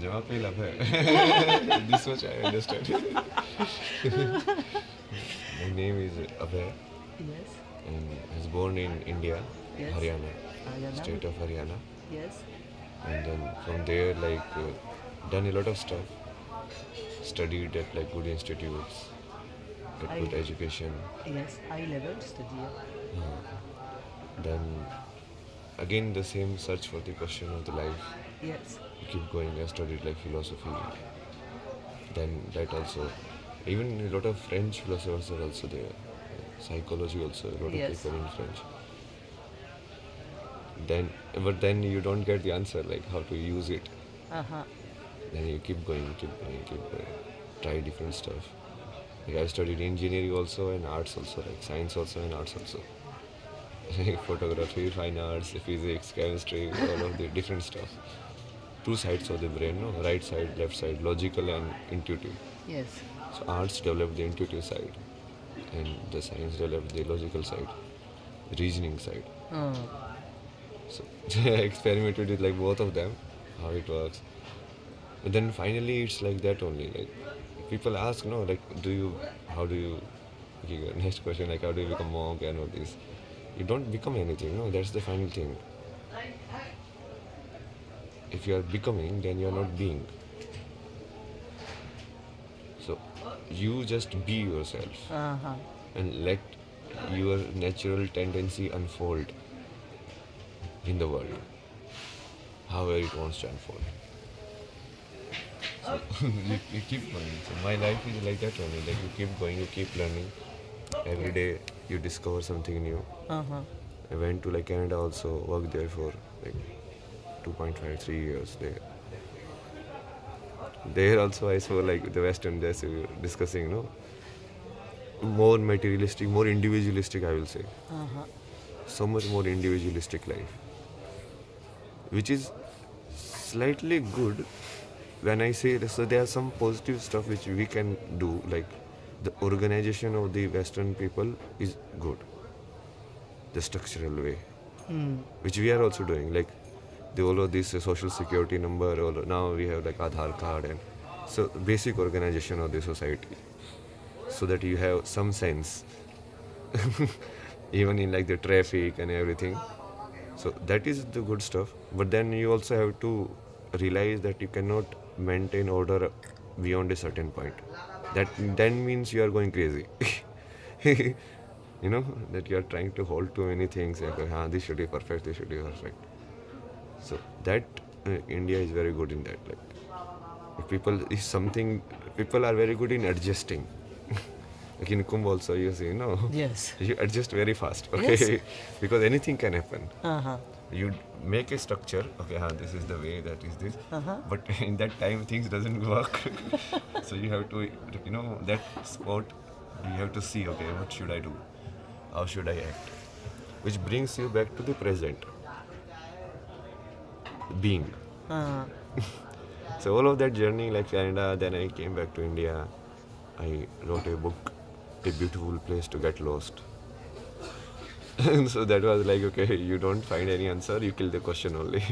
जवाब पे love है. This much I understand. My name is Abhay Yes. and I was born in India, Yes. Haryana, Haryana. state of Haryana. Yes. And then from there, done a lot of stuff. Studied at like good institutes, get I- good education. Yes. High level study. Then again the same search for the question of the life. Yes. You keep going. I studied like philosophy. Then that also, even a lot of French philosophers are also there. Psychology also, a lot Yes. of people in French. But then you don't get the answer like how to use it. Uh-huh. Then you keep going, keep going, keep going. Try different stuff. Like I studied engineering also and arts also, like science also and arts also. Like photography, fine arts, physics, chemistry, all of the different stuff. Two sides of the brain, no? Right side, left side, logical and intuitive. Yes. So arts developed the intuitive side and the science developed the logical side, reasoning side. So I experimented with like both of them, how it works. But then finally it's like that only. Like people ask, no, like how do you, okay, next question, like how do you become monk and all this. You don't become anything, no, that's the final thing. If you are becoming, then you are not being. So you just be yourself Uh-huh. and let your natural tendency unfold in the world, however it wants to unfold. So you keep going. So my life is like that only. Like you keep going, you keep learning. Every day you discover something new. Uh-huh. I went to like Canada also, worked there for like 2.5, 3 years there. There also I saw like the Western, just we were discussing, more materialistic, more individualistic, I will say. Uh-huh. So much more individualistic life, which is slightly good. When I say this, so there are some positive stuff which we can do, like the organization of the Western people is good, the structural way, which we are also doing, like all of this social security number, now we have like Aadhaar card, and so basic organization of the society, so that you have some sense, even in like the traffic and everything. So that is the good stuff. But then you also have to realize that you cannot maintain order beyond a certain point. That then means you are going crazy. That you are trying to hold too many things. Like, this should be perfect, this should be perfect. So that India is very good in that. Like, if people are very good in adjusting. Like in Kumbh also, you see, Yes. you adjust very fast, okay? Yes. Because anything can happen. Uh-huh. You make a structure, okay, this is the way, that is this. Uh-huh. But in that time, things doesn't work. So you have to, that spot, you have to see, okay, what should I do? How should I act? Which brings you back to the present. Being. Uh-huh. So all of that journey, like Canada, then I came back to India. I wrote a book, A Beautiful Place to Get Lost. And so that was like, okay, you don't find any answer, you kill the question only.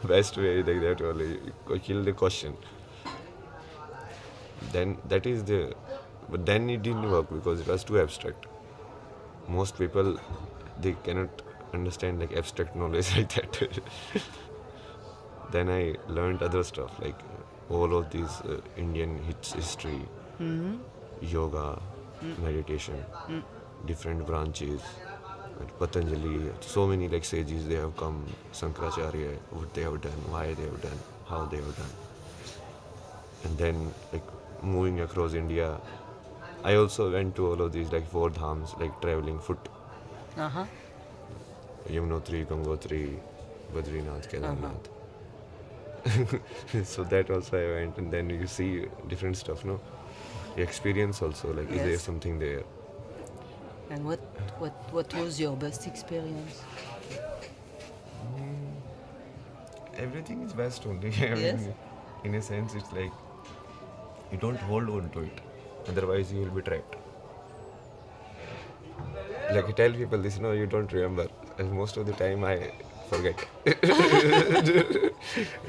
Best way like that only, you kill the question. Then but then it didn't work because it was too abstract. Most people, they cannot understand like abstract knowledge like that. Then I learned other stuff like all of these Indian history, yoga, meditation, different branches, and Patanjali, so many like sages they have come, Sankaracharya, what they have done, why they have done, how they have done. And then like moving across India, I also went to all of these like 4 dhams, like traveling foot, Uh-huh. Yamunotri, Gangotri, Badrinath, Kedarnath. So that also I went, and then you see different stuff, no? You experience also, like, is there Yes. something there? And what was your best experience? Everything is best only. I Yes. mean, in a sense, it's like you don't hold on to it, otherwise you will be trapped. Like I tell people this, no, you don't remember. and most of the time I forget.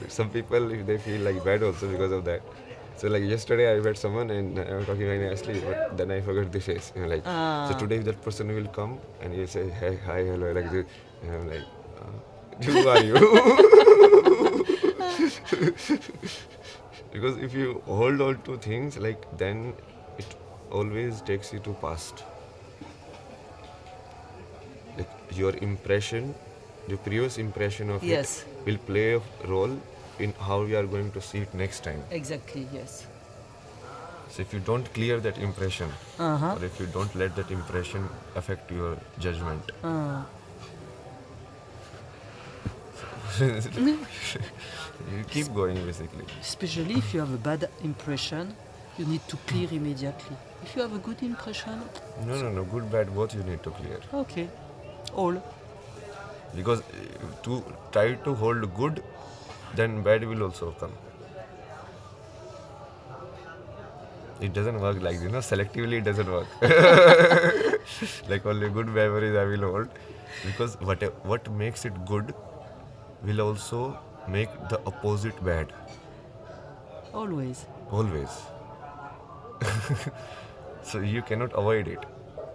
Some people, if they feel like bad also because of that. So like yesterday I met someone and I was talking very nicely, but then I forgot the face. You know, like so today that person will come and he'll say hey, hi, hello, like this, and I'm like, who are you? Because if you hold on to things like then it always takes you to past. Like your impression, your previous impression of Yes. it will play a role in how you are going to see it next time. Exactly, yes. So if you don't clear that impression, Uh-huh. or if you don't let that impression affect your judgment, you keep going basically. Especially if you have a bad impression, you need to clear immediately. If you have a good impression, No. Good, bad, both you need to clear. okay. All. Because to try to hold good, then bad will also come. It doesn't work like this, selectively it doesn't work. Like only good memories I will hold. Because what makes it good will also make the opposite bad. Always. Always. So you cannot avoid it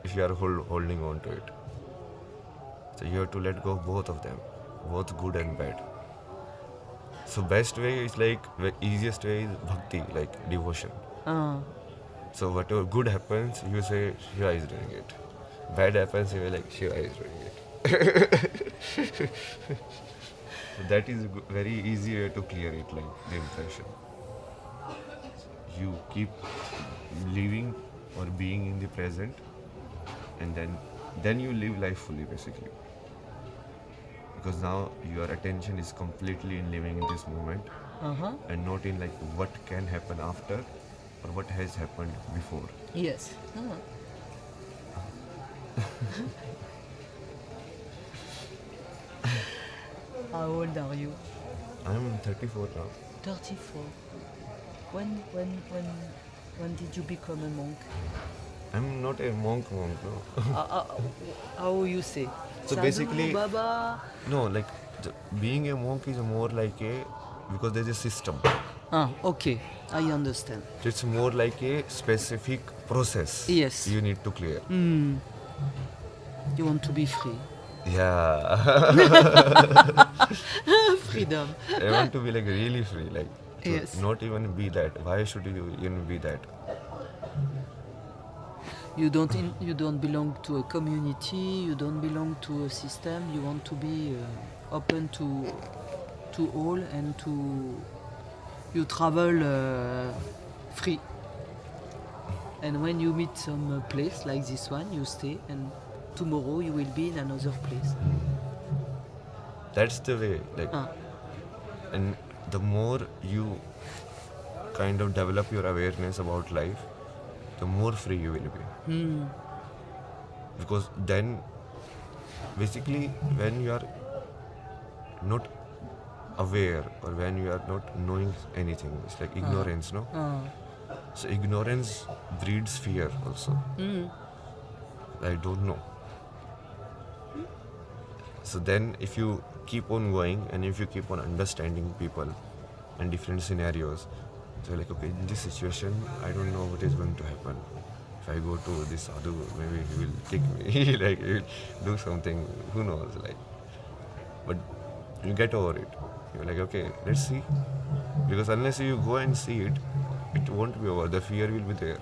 if you are holding on to it. So you have to let go of both of them, both good and bad. So best way is like the easiest way is bhakti, like devotion. So whatever good happens, you say Shiva is doing it. Bad happens, you will like Shiva is doing it. So that is a very easy way to clear it, like the impression. You keep living or being in the present, and then you live life fully, basically. Because now your attention is completely in living in this moment, and not in like what can happen after or what has happened before. Yes. How old are you? I'm 34 now. 34. When did you become a monk? I'm not a monk, no. How you say? So Sadhu, basically- Baba. No, like being a monk is more like because there's a system. Okay. I understand. It's more like a specific process. Yes. You need to clear. You want to be free. Yeah. Freedom. I want to be like really free, like to Yes. not even be that. Why should you even be that? You don't belong to a community. You don't belong to a system. You want to be open to all and to you travel free. And when you meet some place like this one, you stay, and tomorrow you will be in another place. That's the way. Like, and the more you kind of develop your awareness about life, the more free you will be. Because then, basically, when you are not aware or when you are not knowing anything, it's like ignorance, no? So ignorance breeds fear also. I don't know. So then if you keep on going and if you keep on understanding people and different scenarios, so like, okay, in this situation, I don't know what is going to happen. If I go to this sadhu, maybe he will kick me, like he will do something, who knows, like. But you get over it. You're like, okay, let's see. Because unless you go and see it, it won't be over. The fear will be there.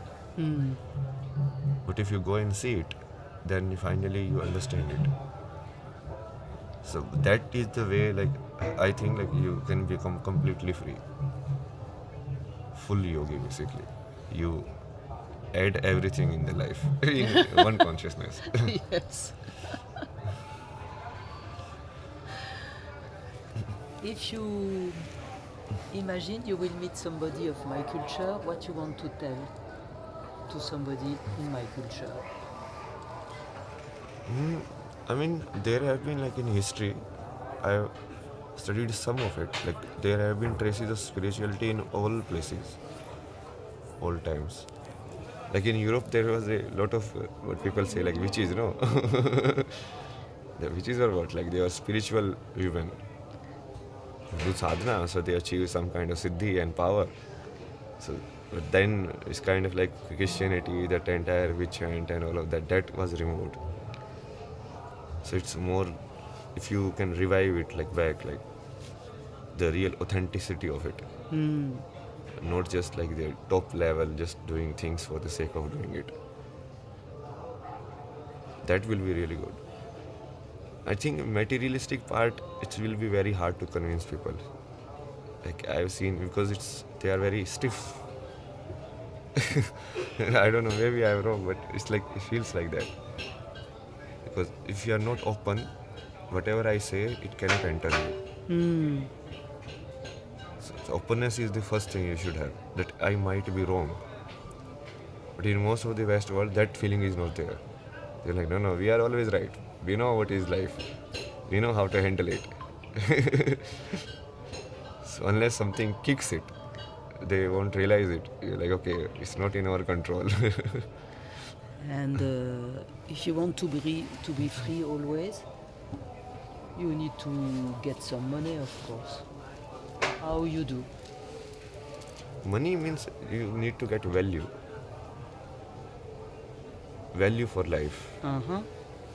But if you go and see it, then finally you understand it. So that is the way, like, I think like you can become completely free. Full yogi, basically. You add everything in the life in one consciousness. Yes. If you imagine you will meet somebody of my culture, what you want to tell to somebody in my culture? I mean, there have been, like, in history, I've studied some of it. Like, there have been traces of spirituality in all places, all times. Like in Europe, there was a lot of what people say, like witches, no? which is what, like they are spiritual women who do sadhana, so they achieve some kind of siddhi and power. So, but then it's kind of like Christianity, that entire witch hunt and all of that, that was removed. So it's more, if you can revive it like back, like the real authenticity of it, not just like the top level, just doing things for the sake of doing it. That will be really good. I think materialistic part, it will be very hard to convince people. Like I've seen, because they are very stiff. I don't know, maybe I'm wrong, but it's like, it feels like that. Because if you are not open, whatever I say, it cannot enter you. So openness is the first thing you should have. That I might be wrong. But in most of the West world, that feeling is not there. They're like, no, we are always right. We know what is life. We know how to handle it. So unless something kicks it, they won't realize it. You're like, okay, it's not in our control. And if you want to be free always, you need to get some money, of course. How you do? Money means you need to get value. Value for life.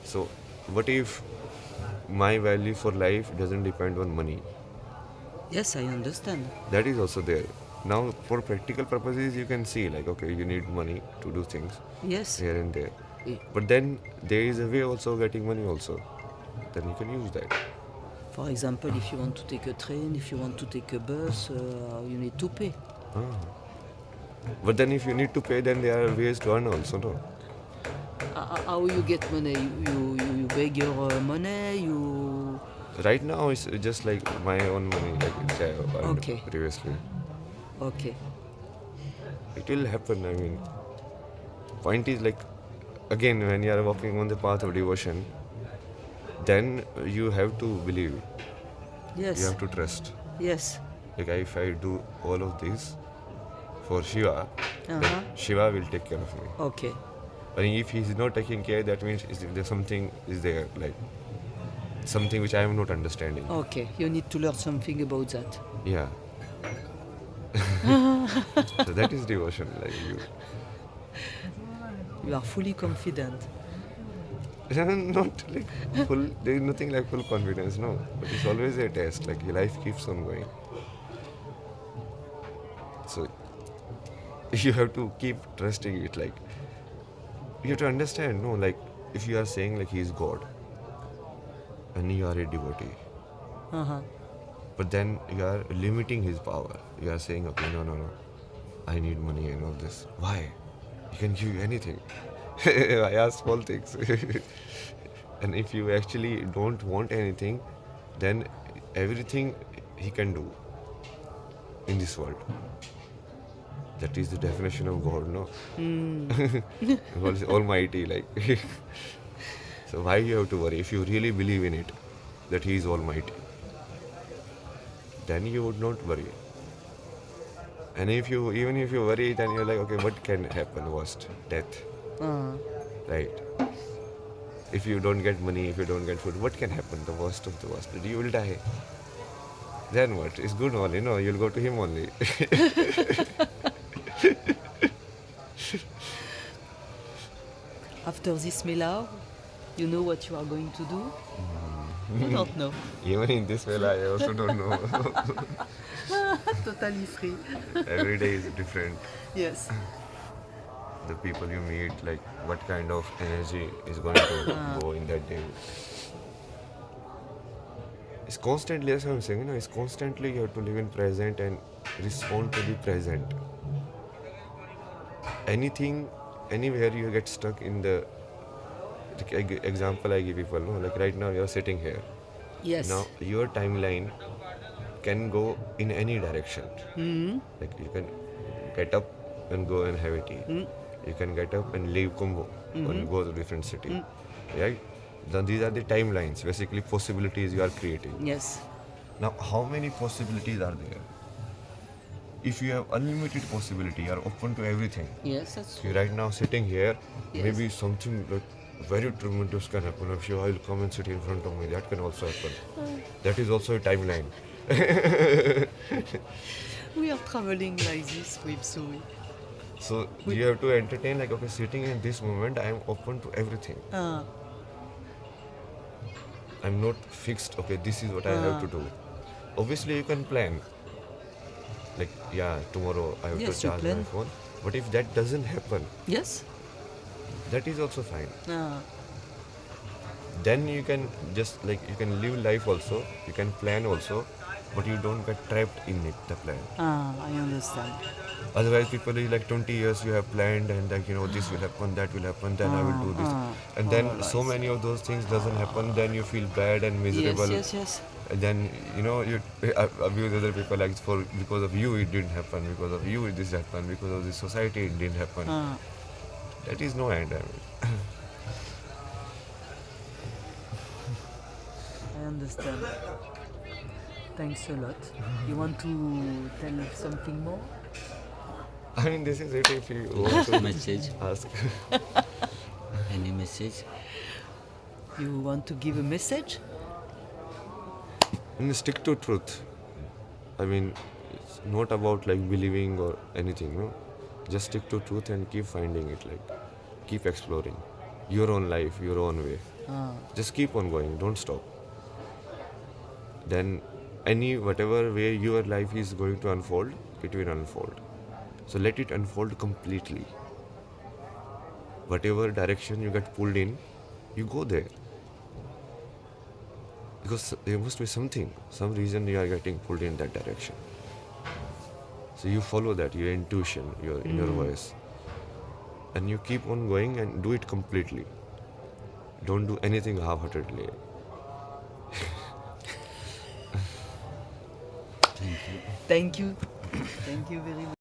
So what if my value for life doesn't depend on money? Yes, I understand. That is also there. Now for practical purposes, you can see like, okay, you need money to do things Yes. here and there. Yeah. But then there is a way also of getting money also. Then you can use that. For example, if you want to take a train, if you want to take a bus, you need to pay. But then if you need to pay, then there are ways to earn also, no? How you get money? You beg your money, you... Right now it's just like my own money, like which I earned Okay. previously. Okay. It will happen, I mean. Point is like, again, when you are walking on the path of devotion, then you have to believe. Yes. You have to trust. Yes. Like if I do all of this for Shiva, then Shiva will take care of me. Okay. But if he is not taking care, that means there's something is there, like something which I am not understanding. Okay. You need to learn something about that. Yeah. So that is devotion, like You are fully confident. not like full. There is nothing like full confidence, no. But it's always a test. Like your life keeps on going. So you have to keep trusting it. Like you have to understand, no. Like if you are saying like he is God, and you are a devotee, but then you are limiting his power. You are saying, okay, no. I need money and all this. Why? He can give you anything. I ask small things. And if you actually don't want anything, then everything he can do in this world. That is the definition of God, no? God is almighty, like. So why you have to worry? If you really believe in it, that he is almighty, then you would not worry. And even if you worry, then you're like, okay, what can happen? Worst, death. Right? If you don't get money, if you don't get food, what can happen? The worst of the worst. You will die. Then what? It's good only, no? You'll go to him only. After this Mela, you know what you are going to do? You don't know. Even in this way, I also don't know. Totally free. Every day is different. Yes. The people you meet, like what kind of energy is going to go in that day. It's constantly, as I'm saying, it's constantly you have to live in present and respond to the present. Anything, anywhere you get stuck in the example I give people, no? Like right now you're sitting here. Yes. Now your timeline can go in any direction. Like you can get up and go and have a tea. You can get up and leave Kumbh and go to a different city. Right? Then these are the timelines, basically possibilities you are creating. Yes. Now how many possibilities are there? If you have unlimited possibility, you are open to everything. Yes, that's true. You're right now sitting here, Yes. maybe something like very tremendous can happen. I'm sure I'll come and sit in front of me. That can also happen. That is also a timeline. We are traveling like this with Zoe. So you have to entertain like, okay, sitting in this moment, I am open to everything. I'm not fixed, okay, this is what I have to do. Obviously, you can plan. Like, yeah, tomorrow I have Yes, to you charge plan. my phone. But if that doesn't happen, Yes? that is also fine. Ah. Then you can just like, you can live life also, you can plan also, but you don't get trapped in it, the plan. I understand. Otherwise, people is like 20 years you have planned and like, this will happen, that will happen, then I will do this. And then so many of those things doesn't happen, then you feel bad and miserable. Yes. And then, you abuse other people like because of you it didn't happen, because of you this happened, because of the society it didn't happen. That is no end. I mean. I understand. Thanks a lot. You want to tell something more? I mean, this is it if you want to Message. ask. Any message? You want to give a message? And stick to truth. I mean, it's not about like believing or anything, no? Just stick to truth and keep finding it, like keep exploring your own life, your own way. Just keep on going, don't stop. Then whatever way your life is going to unfold, it will unfold. So let it unfold completely. Whatever direction you get pulled in, you go there. Because there must be some reason you are getting pulled in that direction. So you follow that, your intuition, your inner voice. And you keep on going and do it completely. Don't do anything half-heartedly. Thank you. Thank you very much.